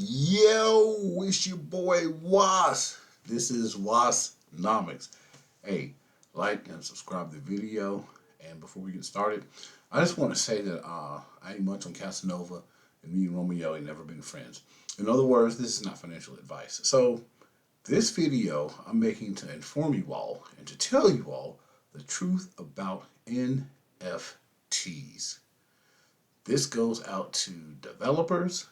Yo, it's your boy Was. This is Wassnomics. Hey, like and subscribe to the video. And before we get started, I just want to say that I ain't much on Casanova, and me and Romeo ain't never been friends. In other words, this is not financial advice. So, this video I'm making to inform you all and to tell you all the truth about NFTs. This goes out to developers,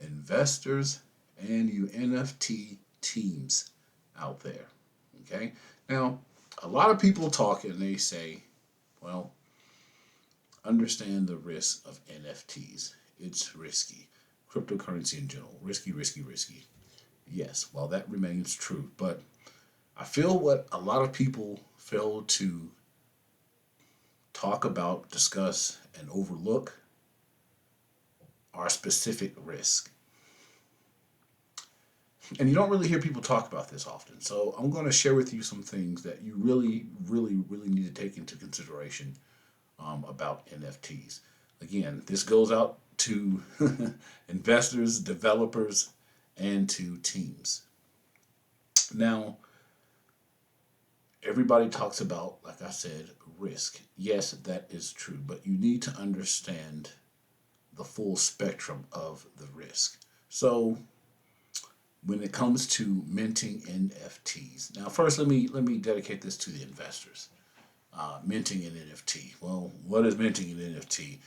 investors, and you NFT teams out there. Okay? Now, a lot of people talk and they say, well, understand the risk of NFTs. It's risky. Cryptocurrency in general, risky, risky, risky. Yes, well, that remains true. But I feel what a lot of people fail to talk about, discuss, and overlook are specific risk. And you don't really hear people talk about this often. So I'm going to share with you some things that you really, really, really need to take into consideration about NFTs. Again, this goes out to investors, developers, and to teams. Now, everybody talks about, like I said, risk. Yes, that is true, but you need to understand the full spectrum of the risk. So, when it comes to minting NFTs. Now, first, let me dedicate this to the investors. Minting an NFT. Well, what is minting an NFT?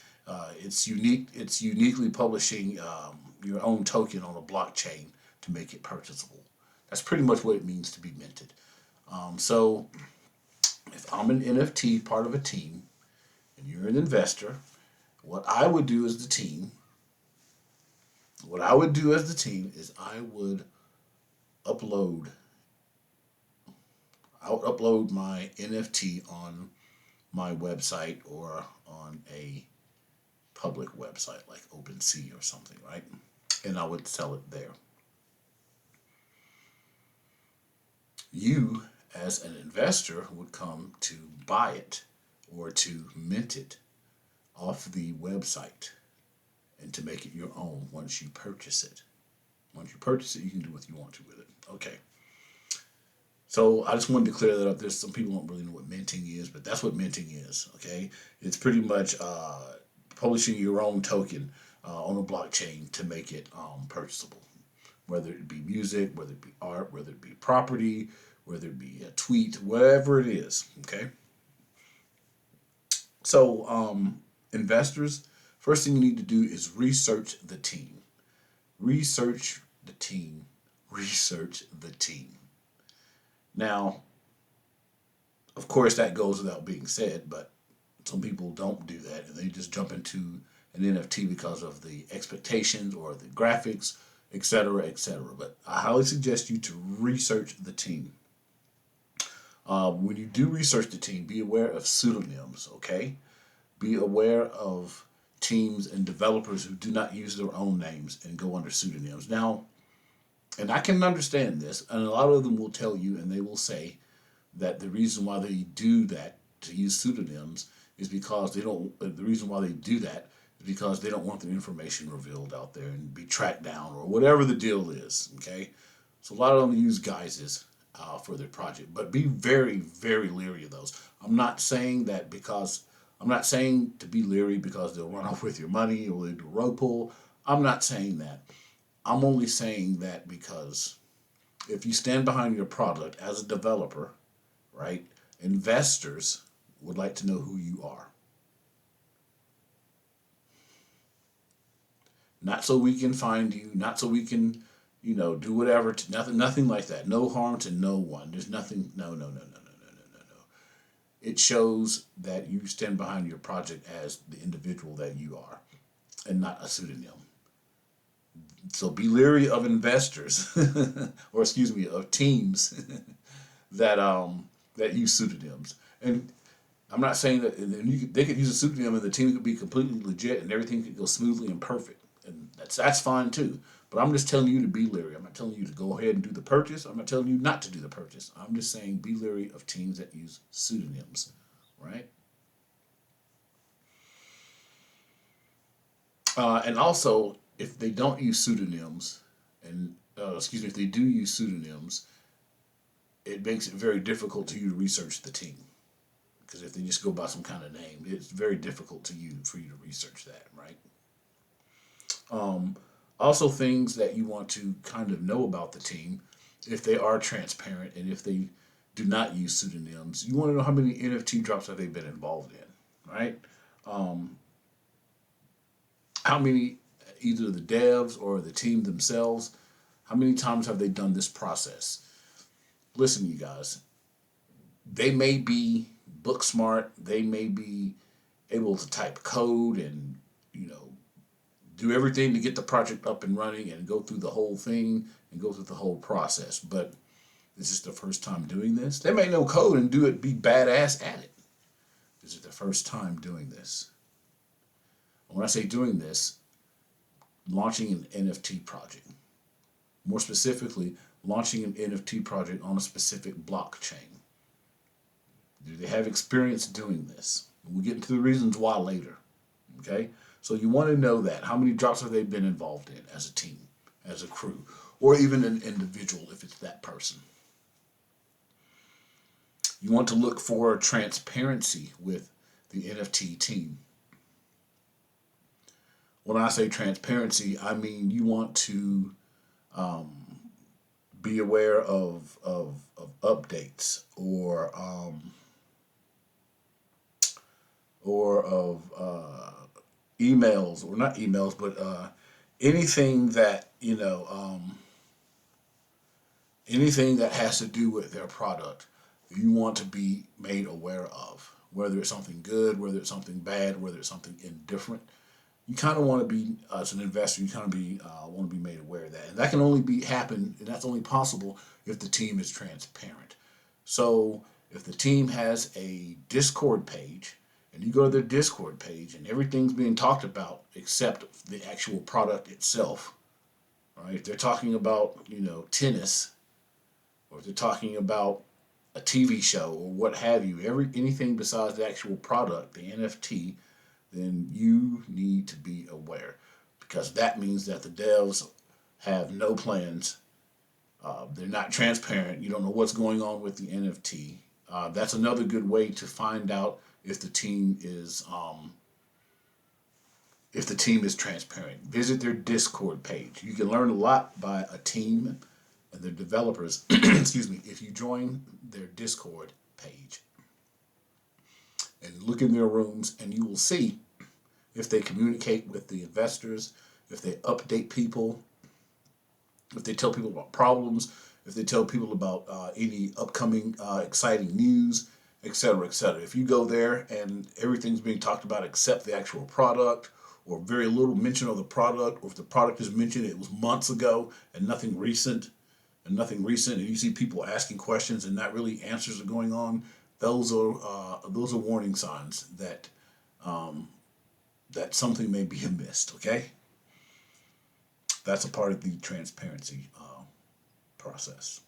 It's unique. It's uniquely publishing your own token on a blockchain to make it purchasable. That's pretty much what it means to be minted. So, if I'm an NFT part of a team and you're an investor, what I would do as the team what I would do as the team is upload I would upload my NFT on my website or on a public website like OpenSea or something, right? And I would sell it there. You, as an investor, would come to buy it or to mint it off the website and to make it your own once you purchase it. Once you purchase it, you can do what you want to with it. Okay. So I just wanted to clear that up. There's some people don't really know what minting is, but that's what minting is. Okay, it's pretty much publishing your own token on a blockchain to make it purchasable. Whether it be music, whether it be art, whether it be property, whether it be a tweet, whatever it is. Okay. So investors, first thing you need to do is research the team. Research the team. Research the team. Now, of course, that goes without being said, but some people don't do that and they just jump into an NFT because of the expectations or the graphics, etc., etc. But I highly suggest you to research the team. When you do research the team, be aware of pseudonyms, okay? Be aware of teams and developers who do not use their own names and go under pseudonyms. Now, and I can understand this, and a lot of them will tell you and they will say that the reason why they do that, to use pseudonyms, is because they don't, the reason why they do that is because they don't want their information revealed out there and be tracked down or whatever the deal is, okay? So a lot of them use guises for their project, but be very, very leery of those. I'm not saying to be leery because they'll run off with your money or they do a rug pull. I'm not saying that. I'm only saying that because if you stand behind your product as a developer, right, investors would like to know who you are. Not so we can find you, not so we can, do whatever. Nothing like that. No harm to no one. There's nothing. No, no, no, no, no, no, no, no, no. It shows that you stand behind your project as the individual that you are, and not a pseudonym. So be leery of investors, or excuse me, of teams that use pseudonyms. And I'm not saying that they could use a pseudonym and the team could be completely legit and everything could go smoothly and perfect, and that's fine too. But I'm just telling you to be leery. I'm not telling you to go ahead and do the purchase. I'm not telling you not to do the purchase. I'm just saying be leery of teams that use pseudonyms, right? And also, if they don't use pseudonyms, and excuse me, if they do use pseudonyms, it makes it very difficult to you to research the team. Because if they just go by some kind of name, it's very difficult for you to research that, right? Um, Also, things that you want to kind of know about the team, if they are transparent and if they do not use pseudonyms, you want to know how many NFT drops have they been involved in, right? Um, how many, either the devs or the team themselves, how many times have they done this process? Listen, you guys, they may be book smart, they may be able to type code and, you know, do everything to get the project up and running and go through the whole thing and go through the whole process. But this is the first time doing this. They may know code and be badass at it. This is the first time doing this. When I say doing this, launching an NFT project. More specifically, launching an NFT project on a specific blockchain. Do they have experience doing this? We'll get into the reasons why later. Okay? So you want to know that. How many drops have they been involved in as a team, as a crew, or even an individual if it's that person? You want to look for transparency with the NFT team. When I say transparency, I mean you want to be aware of updates or of emails, or not emails, but anything that anything that has to do with their product, you want to be made aware of. Whether it's something good, whether it's something bad, whether it's something indifferent, you kind of want to be, as an investor, you kind of be want to be made aware of that, and that can only happen, and that's only possible if the team is transparent. So if the team has a Discord page, and you go to their Discord page, and everything's being talked about except the actual product itself, right? If they're talking about tennis, or if they're talking about a TV show or what have you, anything besides the actual product, the NFT, then you need to be aware, because that means that the devs have no plans. They're not transparent. You don't know what's going on with the NFT. That's another good way to find out if the team is transparent. Visit their Discord page. You can learn a lot by a team and their developers. Excuse me. If you join their Discord page and look in their rooms, and you will see if they communicate with the investors, if they update people, if they tell people about problems, if they tell people about any upcoming exciting news, etc., etc. If you go there and everything's being talked about except the actual product, or very little mention of the product, or if the product is mentioned, it was months ago and nothing recent, and you see people asking questions and not really answers are going on, those are warning signs that that something may be amiss. Okay, that's a part of the transparency process.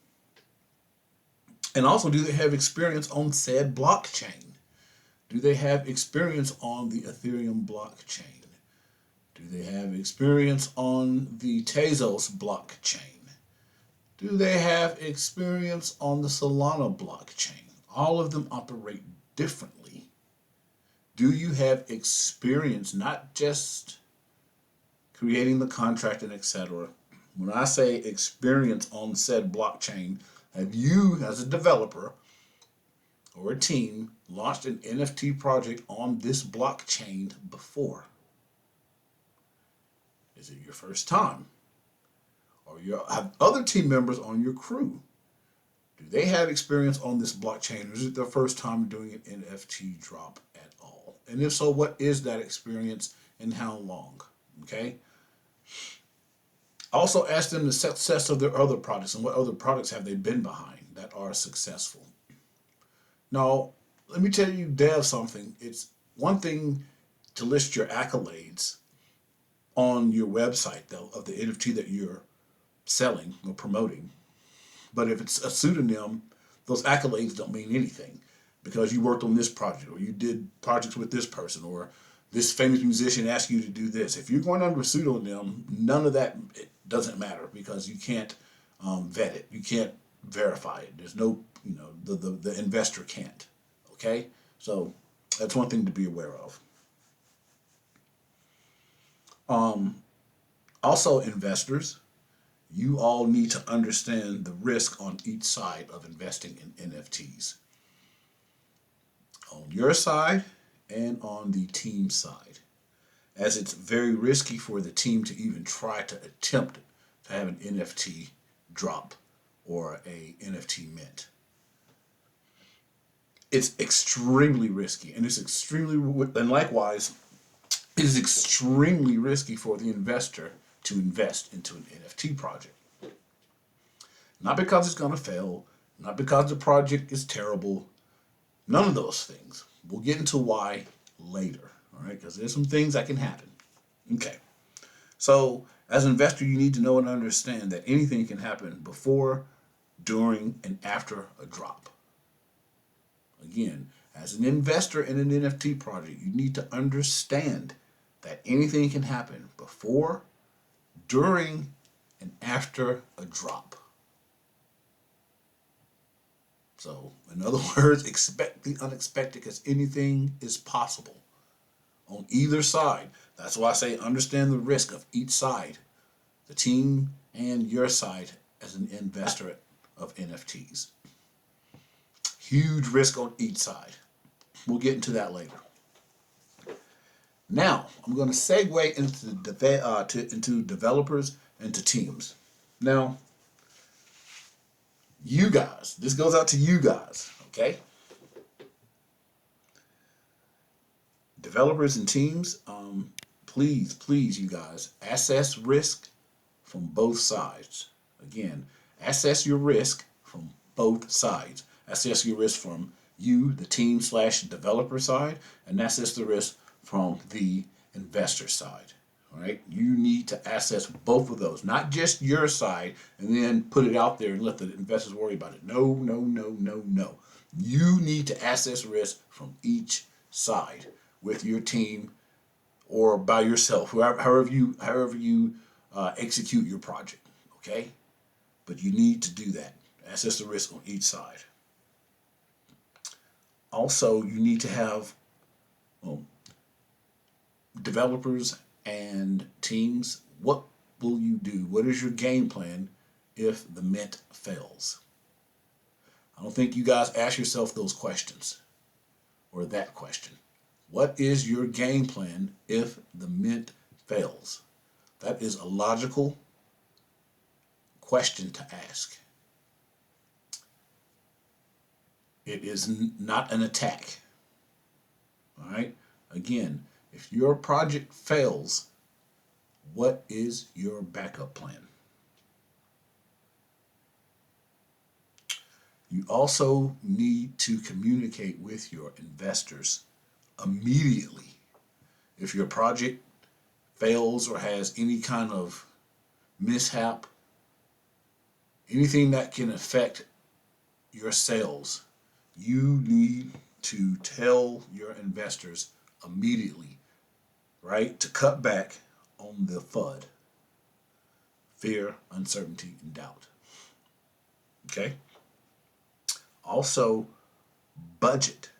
And also, do they have experience on said blockchain? Do they have experience on the Ethereum blockchain? Do they have experience on the Tezos blockchain? Do they have experience on the Solana blockchain? All of them operate differently. Do you have experience, not just creating the contract and etc.? When I say experience on said blockchain, have you, as a developer or a team, launched an NFT project on this blockchain before? Is it your first time? Or you have other team members on your crew? Do they have experience on this blockchain, or is it their first time doing an NFT drop at all? And if so, what is that experience and how long? Okay. Also ask them the success of their other products and what other products have they been behind that are successful. Now, let me tell you, Dev, something. It's one thing to list your accolades on your website, though, of the NFT that you're selling or promoting. But if it's a pseudonym, those accolades don't mean anything, because you worked on this project, or you did projects with this person, or this famous musician asks you to do this. If you're going under a pseudonym, none of that, it doesn't matter because you can't vet it. You can't verify it. There's no, the investor can't. Okay? So that's one thing to be aware of. Also, investors, you all need to understand the risk on each side of investing in NFTs. On your side and on the team side, as it's very risky for the team to even try to attempt to have an NFT drop or a NFT mint. It's extremely risky, and and likewise, it is extremely risky for the investor to invest into an NFT project. Not because it's going to fail, not because the project is terrible, none of those things. We'll get into why later, all right? Because there's some things that can happen. Okay. So, as an investor, you need to know and understand that anything can happen before, during, and after a drop. Again, as an investor in an NFT project, you need to understand that anything can happen before, during, and after a drop. So, in other words, expect the unexpected because anything is possible on either side. That's why I say understand the risk of each side, the team and your side as an investor of NFTs. Huge risk on each side. We'll get into that later. Now, I'm going to segue into developers and to teams. Now, you guys, this goes out to you guys, okay? Developers and teams, please, you guys, assess risk from both sides. Again, assess your risk from both sides. Assess your risk from you, the team / developer side, and assess the risk from the investor side. All right, you need to assess both of those, not just your side, and then put it out there and let the investors worry about it. No. You need to assess risk from each side with your team or by yourself, however you execute your project. Okay, but you need to do that. Assess the risk on each side. Also, you need to have developers and teams. What will you do? What is your game plan if the mint fails? I don't think you guys ask yourself those questions or that question. What is your game plan if the mint fails? That is a logical question to ask. It is not an attack. All right? Again, if your project fails, what is your backup plan? You also need to communicate with your investors immediately. If your project fails or has any kind of mishap, anything that can affect your sales, you need to tell your investors immediately, right? To cut back on the FUD. Fear, uncertainty, and doubt. Okay? Also, budget.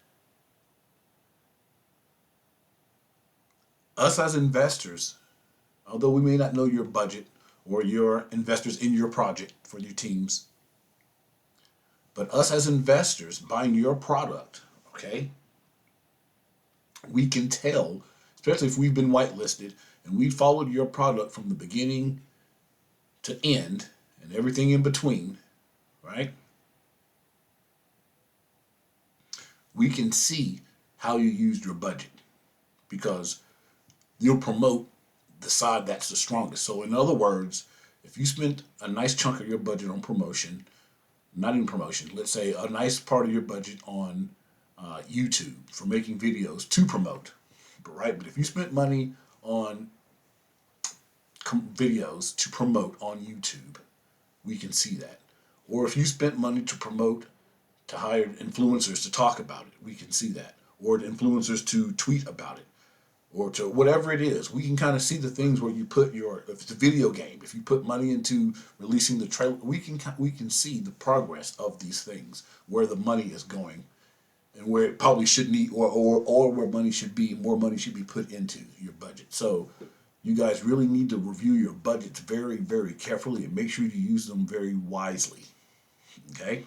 Us as investors, although we may not know your budget or your investors in your project for your teams, but us as investors buying your product, okay, we can tell, especially if we've been whitelisted and we followed your product from the beginning to end and everything in between, right? We can see how you used your budget because you'll promote the side that's the strongest. So in other words, if you spent a nice chunk of your budget on promotion, not even promotion, let's say a nice part of your budget on YouTube for making videos to promote, right? But if you spent money on videos to promote on YouTube, we can see that. Or if you spent money to promote, to hire influencers to talk about it, we can see that. Or the influencers to tweet about it. or to whatever it is. We can kind of see the things where you put your, if it's a video game, if you put money into releasing the trailer, we can see the progress of these things, where the money is going, and where it probably should need, or where money should be, more money should be put into your budget. So you guys really need to review your budgets very, very carefully and make sure you use them very wisely. Okay?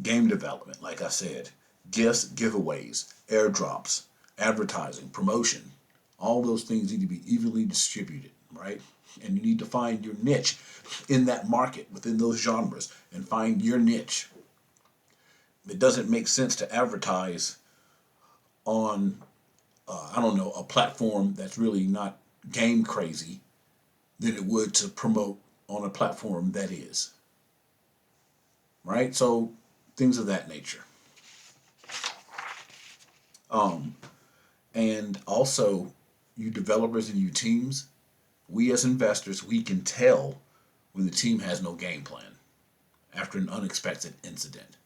Game development, like I said, gifts, giveaways, airdrops, advertising, promotion, all those things need to be evenly distributed, right? And you need to find your niche in that market, within those genres, and find your niche. It doesn't make sense to advertise on, I don't know, a platform that's really not game crazy than it would to promote on a platform that is, right? So things of that nature. And also, you developers and you teams, we as investors, we can tell when the team has no game plan after an unexpected incident.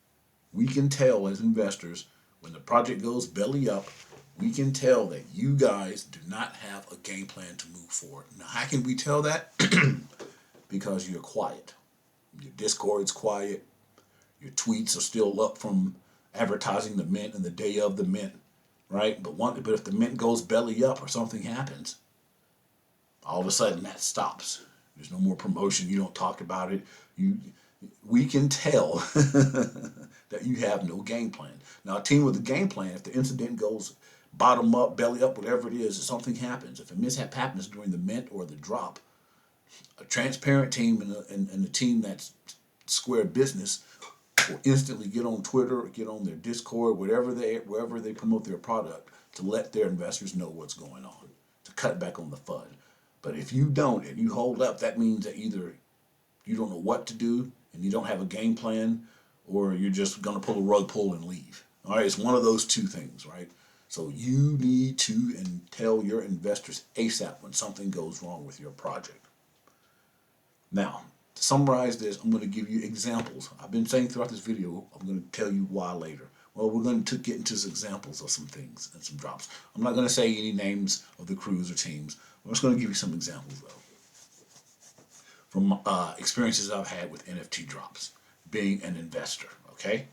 We can tell as investors when the project goes belly up, we can tell that you guys do not have a game plan to move forward. Now, how can we tell that? Because you're quiet. Your Discord's quiet. Your tweets are still up from advertising the mint and the day of the mint, right? But if the mint goes belly up or something happens, all of a sudden that stops. There's no more promotion. You don't talk about it. We can tell that you have no game plan. Now, a team with a game plan, if the incident goes bottom up, belly up, whatever it is, if something happens, if a mishap happens during the mint or the drop, a transparent team and a team that's square business will instantly get on Twitter or get on their Discord, wherever they promote their product, to let their investors know what's going on, to cut back on the FUD. But if you don't and you hold up, that means that either you don't know what to do and you don't have a game plan, or you're just going to pull a rug pull and leave. All right, it's one of those two things, right? So you need to tell your investors ASAP when something goes wrong with your project. Now, to summarize this, I'm going to give you examples. I've been saying throughout this video, I'm going to tell you why later. Well, we're going to get into some examples of some things and some drops. I'm not going to say any names of the crews or teams. I'm just going to give you some examples, though, from experiences I've had with NFT drops, being an investor, okay?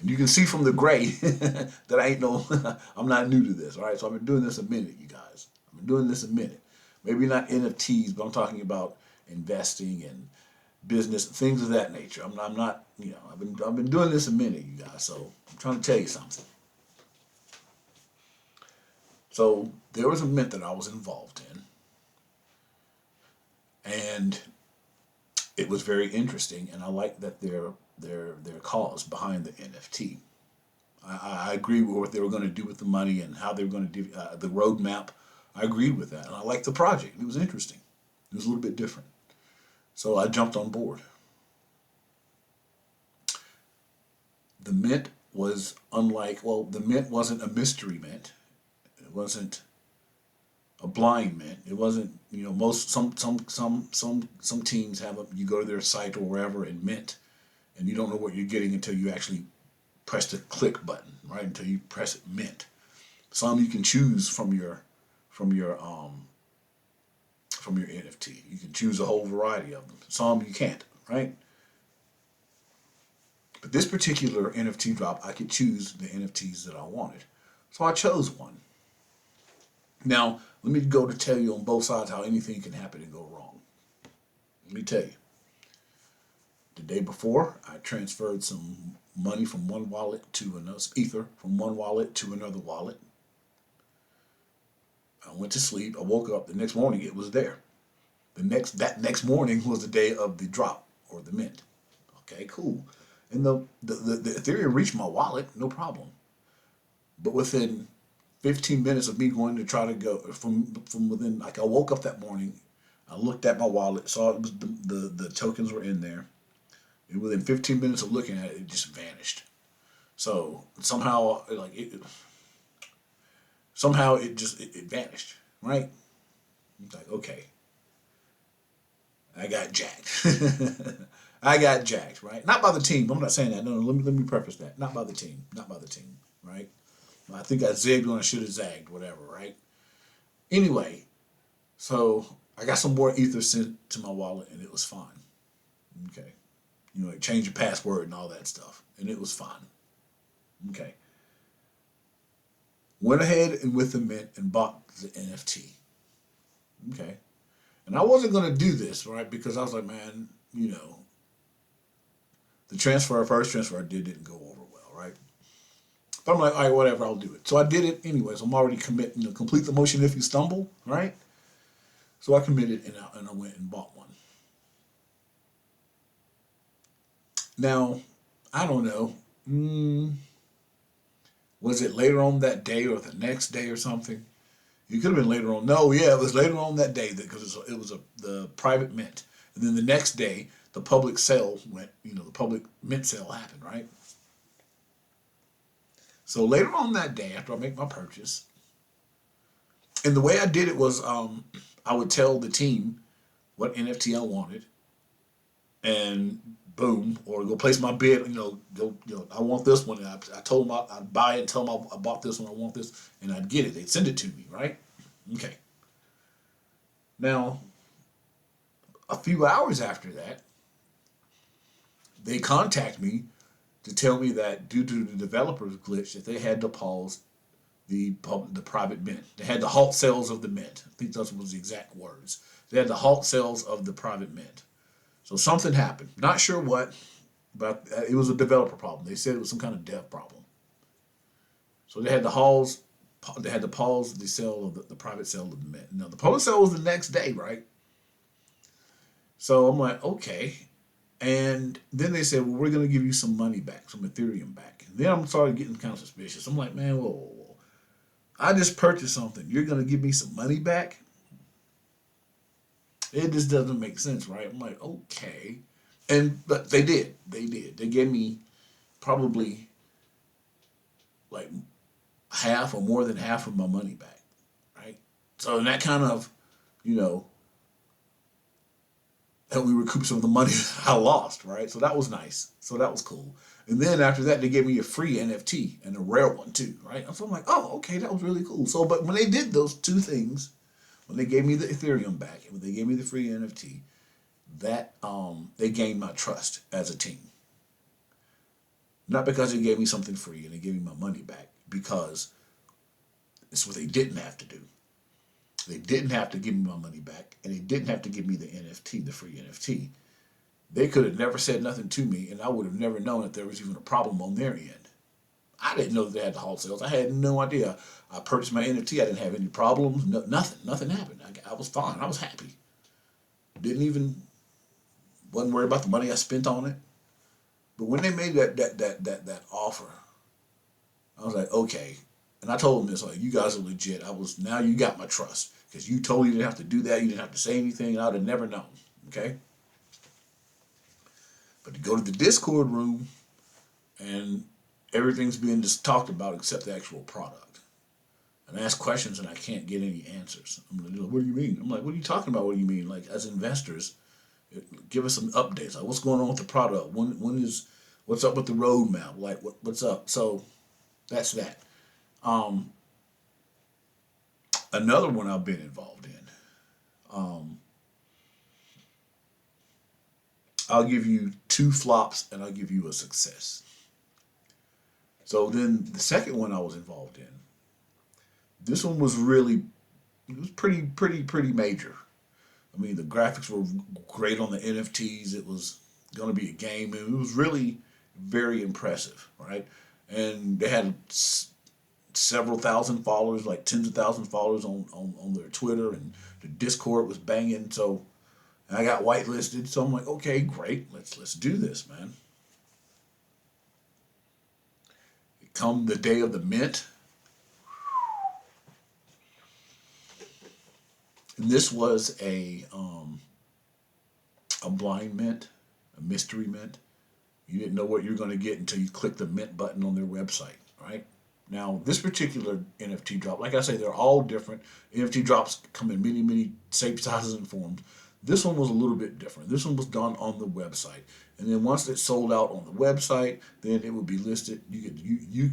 And you can see from the gray that I'm not new to this, all right? So I've been doing this a minute, you guys. I've been doing this a minute. Maybe not NFTs, but I'm talking about investing and business, things of that nature. I'm not, I've been doing this a minute, you guys. So I'm trying to tell you something. So there was a mint that I was involved in, and it was very interesting, and I like that their cause behind the NFT. I agree with what they were going to do with the money and how they were going to do the roadmap. I agreed with that, and I liked the project. It was interesting. It was a little bit different. So I jumped on board. The mint was the mint wasn't a mystery mint. It wasn't a blind mint. It wasn't, some teams have you go to their site or wherever and mint, and you don't know what you're getting until you actually press the click button, right? Until you press mint. Some you can choose from your NFT. You can choose a whole variety of them. Some you can't, right? But this particular NFT drop, I could choose the NFTs that I wanted. So I chose one. Now, let me go to tell you on both sides how anything can happen and go wrong. Let me tell you. The day before, I transferred some money from one wallet to another, Ether from one wallet to another wallet. I went to sleep. I woke up. The next morning, it was there. That next morning was the day of the drop or the mint. Okay, cool. And the Ethereum reached my wallet, no problem. But within 15 minutes of me going to try to go from within, like I woke up that morning, I looked at my wallet, saw it was the tokens were in there, and within 15 minutes of looking at it, it just vanished. So somehow, it vanished, right? It's like, okay, I got jacked. I got jacked, right? Not by the team. I'm not saying that. No, no. Let me preface that. Not by the team. Not by the team, right? I think I zigged when I should have zagged, whatever, right? Anyway, so I got some more ether sent to my wallet, and it was fine. Okay, like change your password and all that stuff, and it was fine. Okay, went ahead and with the mint and bought the NFT. Okay, and I wasn't gonna do this right because I was like, man, the first transfer I did didn't go over well, right? But I'm like, all right, whatever, I'll do it. So I did it anyways. I'm already committing to complete the motion if you stumble, right? So I committed and I went and bought one. Now, I don't know. Was it later on that day or the next day or something? It could have been later on. No, yeah, it was later on that day because the private mint. And then the next day, the public sale went, the public mint sale happened, right? So later on that day, after I make my purchase, and the way I did it was I would tell the team what NFT I wanted, and boom, or go place my bid. I want this one. And I told them I'd buy it. Tell them I bought this one. I want this, and I'd get it. They'd send it to me, right? Okay. Now, a few hours after that, they contact me to tell me that due to the developer's glitch, that they had to pause the private mint. They had to halt sales of the mint. I think those was the exact words. They had to halt sales of the private mint. So something happened. Not sure what, but it was a developer problem. They said it was some kind of dev problem. So they had to pause. They had to pause the sale of the private sale of the mint. Now the public sale was the next day, right? So I'm like, okay. And then they said, well, we're going to give you some money back, some Ethereum back. And then I'm started getting kind of suspicious. I'm like, man, whoa, whoa, whoa. I just purchased something. You're going to give me some money back? It just doesn't make sense, right? I'm like, okay. But they did. They did. They gave me probably like half or more than half of my money back, right? So that kind of, you know, helped me recoup some of the money I lost, right? So that was nice. So that was cool. And then after that, they gave me a free NFT and a rare one too, right? So I'm like, oh, okay, that was really cool. So, but when they did those two things, when they gave me the Ethereum back and when they gave me the free NFT, that they gained my trust as a team. Not because they gave me something free and they gave me my money back, because it's what they didn't have to do. They didn't have to give me my money back, and they didn't have to give me the NFT, the free NFT. They could have never said nothing to me, and I would have never known that there was even a problem on their end. I didn't know that they had the halt sales. I had no idea. I purchased my NFT. I didn't have any problems. No, nothing. Nothing happened. I was fine. I was happy. Wasn't worried about the money I spent on it. But when they made that offer, I was like, okay. And I told them this, like, you guys are legit. Now you got my trust. Because you totally didn't have to do that. You didn't have to say anything. And I would have never known. Okay? But to go to the Discord room and everything's being just talked about except the actual product. And I ask questions and I can't get any answers. I'm like, what do you mean? I'm like, what are you talking about? What do you mean? Like, as investors, give us some updates. Like, what's going on with the product? What's up with the roadmap? Like, what's up? So that's that. Um, Another one I've been involved in. Um, I'll give you two flops and I'll give you a success. So then the second one I was involved in, this one was it was pretty major. I mean, the graphics were great on the NFTs. It was going to be a game, and it was really very impressive, right? And they had several thousand followers, like tens of thousands of followers on their Twitter, and the Discord was banging. So I got whitelisted. So I'm like, okay, great, let's do this, man. Come the day of the mint, and this was a blind mint, a mystery mint. You didn't know what you were going to get until you clicked the mint button on their website, right? Now, this particular NFT drop, like I say, they're all different. NFT drops come in many shapes, sizes, and forms. This one was a little bit different. This one was done on the website. And then once it's sold out on the website, then it would be listed. You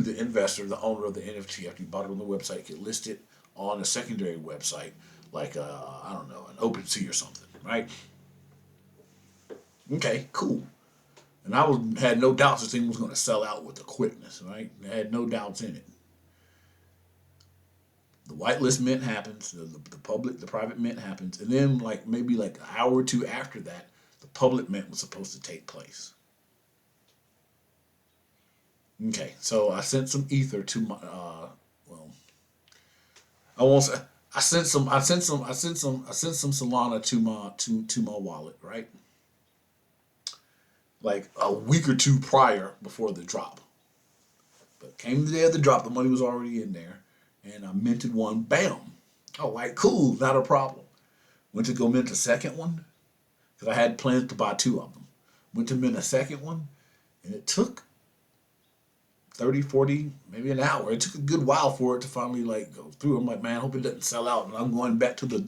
the investor, the owner of the NFT, after you bought it on the website, could list it on a secondary website, like I don't know, an OpenSea or something, right? Okay, cool. And had no doubts this thing was going to sell out with the quickness, right? I had no doubts in it. The whitelist mint happens, the private mint happens, and then like maybe like an hour or two after that, the public mint was supposed to take place. Okay, so I sent some ether to my well, I won't say I sent some Solana to my wallet, right? Like a week or two prior before the drop. But came the day of the drop, the money was already in there, and I minted one. Bam! Oh, like cool, not a problem. Went to go mint a second one because I had plans to buy two of them. Went to mint a second one, and it took 30, 40, maybe an hour. It took a good while for it to finally like go through. I'm like, man, I hope it doesn't sell out. And I'm going back to the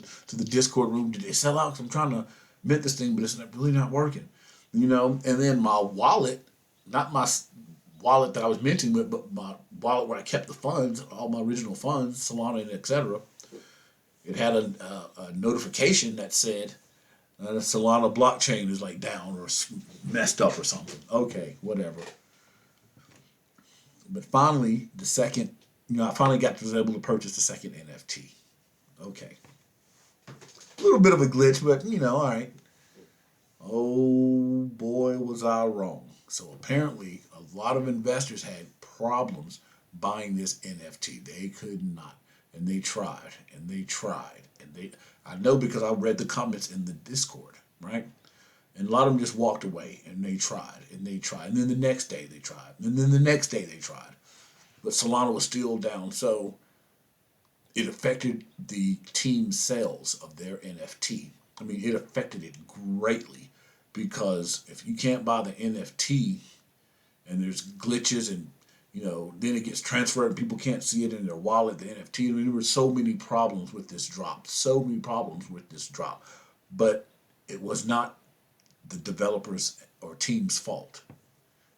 Discord room. Did they sell out? Because I'm trying to mint this thing, but it's really not working. You know, and then my wallet, not my wallet that I was minting with, but my wallet where I kept the funds, all my original funds, Solana and etc. It had a notification that said the Solana blockchain is like down or messed up or something. Okay, whatever. But finally, the second, I finally was able to purchase the second NFT. Okay. A little bit of a glitch, but all right. Oh boy, was I wrong. So apparently, a lot of investors had problems buying this NFT. They could not. And they tried, and they tried. I know because I read the comments in the Discord, right? And a lot of them just walked away and they tried and they tried. And then the next day they tried. And then the next day they tried. But Solana was still down. So it affected the team's sales of their NFT. I mean, it affected it greatly because if you can't buy the NFT and there's glitches and then it gets transferred and people can't see it in their wallet, the NFT. I mean, there were so many problems with this drop. So many problems with this drop. But it was not the developers or team's fault.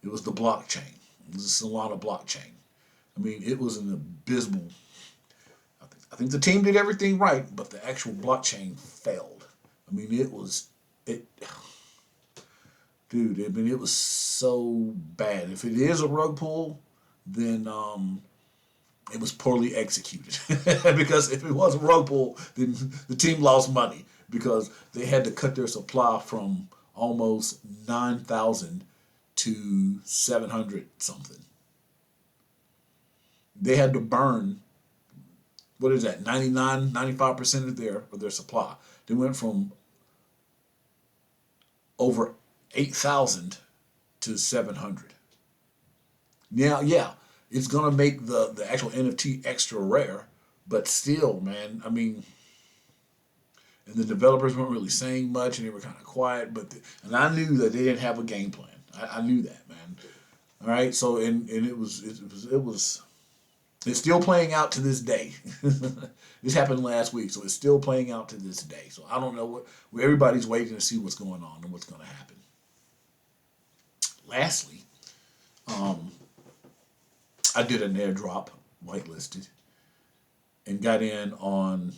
It was the blockchain. It was the Solana blockchain. I mean, it was an abysmal. I think the team did everything right, but the actual blockchain failed. I mean, it, dude. I mean, it was so bad. If it is a rug pull, then it was poorly executed. Because if it was a rug pull, then the team lost money because they had to cut their supply from almost 9,000 to 700 something. They had to burn, what is that, 99, 95% of their supply. They went from over 8,000 to 700. Now, yeah, it's going to make the actual NFT extra rare, but still, man, I mean, and the developers weren't really saying much and they were kind of quiet, and I knew that they didn't have a game plan. I knew that, man. All right, so and it's still playing out to this day. This happened last week, so it's still playing out to this day. So I don't know everybody's waiting to see what's going on and what's going to happen. Lastly, I did an airdrop, whitelisted, and got in on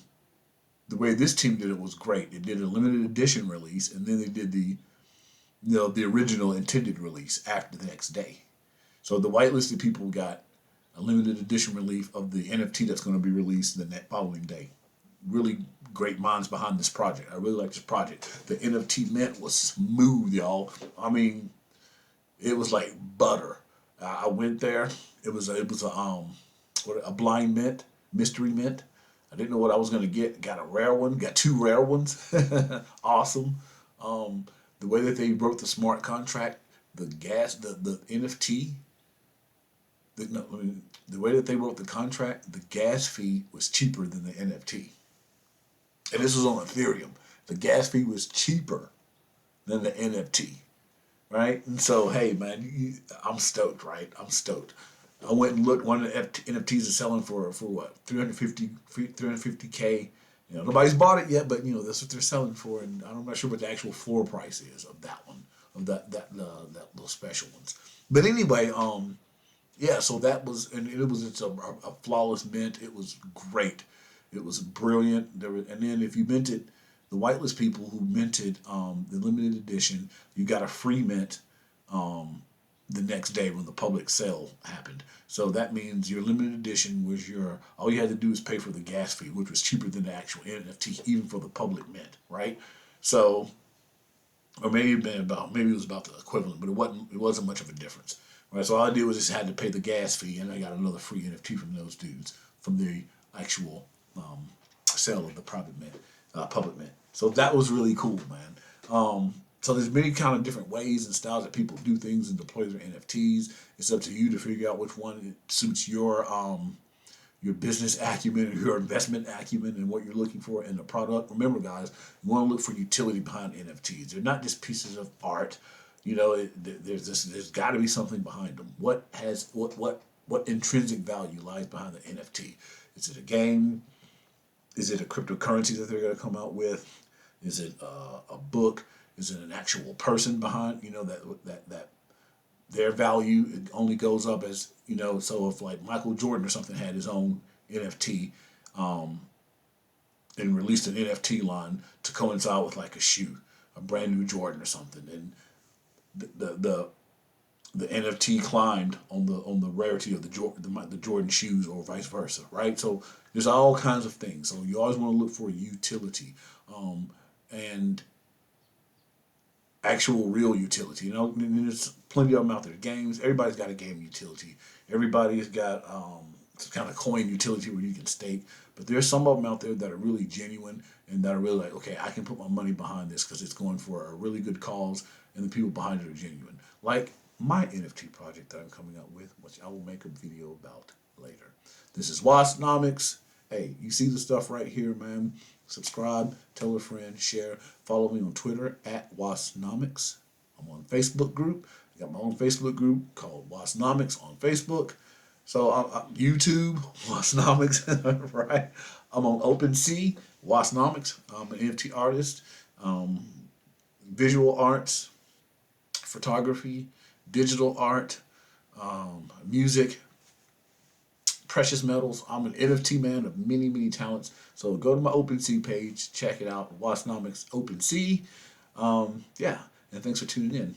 the way this team did it was great. They did a limited edition release, and then they did the original intended release after the next day. So the whitelisted people got a limited edition release of the NFT that's going to be released the following day. Really great minds behind this project. I really like this project. The NFT mint was smooth, y'all. I mean, it was like butter. I went there. It was a blind mint, mystery mint. I didn't know what I was going to get. Got a rare one. Got two rare ones. Awesome. The way that they wrote the smart contract, the NFT. The way that they wrote the contract, the gas fee was cheaper than the NFT. And this was on Ethereum. The gas fee was cheaper than the NFT, right? And so, hey, man, I'm stoked, right? I'm stoked. I went and looked. One of the NFTs is selling for what? 350K. Nobody's bought it yet, but that's what they're selling for. And I'm not sure what the actual floor price is of that one, of that little special ones. But anyway, yeah, so that was, and it was, it's a flawless mint. It was great. It was brilliant. And then if you minted, the whitelist people who minted the limited edition, you got a free mint the next day when the public sale happened. So that means your limited edition was your, all you had to do was pay for the gas fee, which was cheaper than the actual NFT, even for the public mint, right? So, or maybe it was about the equivalent, but it wasn't much of a difference, right? So all I did was just had to pay the gas fee, and I got another free NFT from those dudes from the actual sale of the private mint, public mint. So that was really cool, man. So there's many kind of different ways and styles that people do things and deploy their NFTs. It's up to you to figure out which one suits your business acumen or your investment acumen and what you're looking for in the product. Remember, guys, you want to look for utility behind NFTs. They're not just pieces of art. There's got to be something behind them. What intrinsic value lies behind the NFT? Is it a game? Is it a cryptocurrency that they're going to come out with? Is it a book? Is it an actual person behind? That their value, it only goes up as, so if like Michael Jordan or something had his own NFT and released an NFT line to coincide with like a shoe, a brand new Jordan or something, and the NFT climbed on the rarity of the Jordan shoes or vice versa, right? So there's all kinds of things. So you always want to look for utility and actual real utility. And there's plenty of them out there. Games, everybody's got a game utility. Everybody's got some kind of coin utility where you can stake. But there's some of them out there that are really genuine and that are really like, okay, I can put my money behind this because it's going for a really good cause and the people behind it are genuine. Like my NFT project that I'm coming out with, which I will make a video about later. This is Wassnomics. Hey, you see the stuff right here, man. Subscribe, tell a friend, share. Follow me on Twitter at Wassnomics. I'm on Facebook group. I got my own Facebook group called Wassnomics on Facebook. So YouTube, Wassnomics, right? I'm on OpenSea, Wassnomics. I'm an NFT artist, visual arts, photography, digital art, music, precious metals. I'm an NFT man of many, many talents. So go to my OpenSea page, check it out, Wassnomics OpenSea. Yeah, and thanks for tuning in.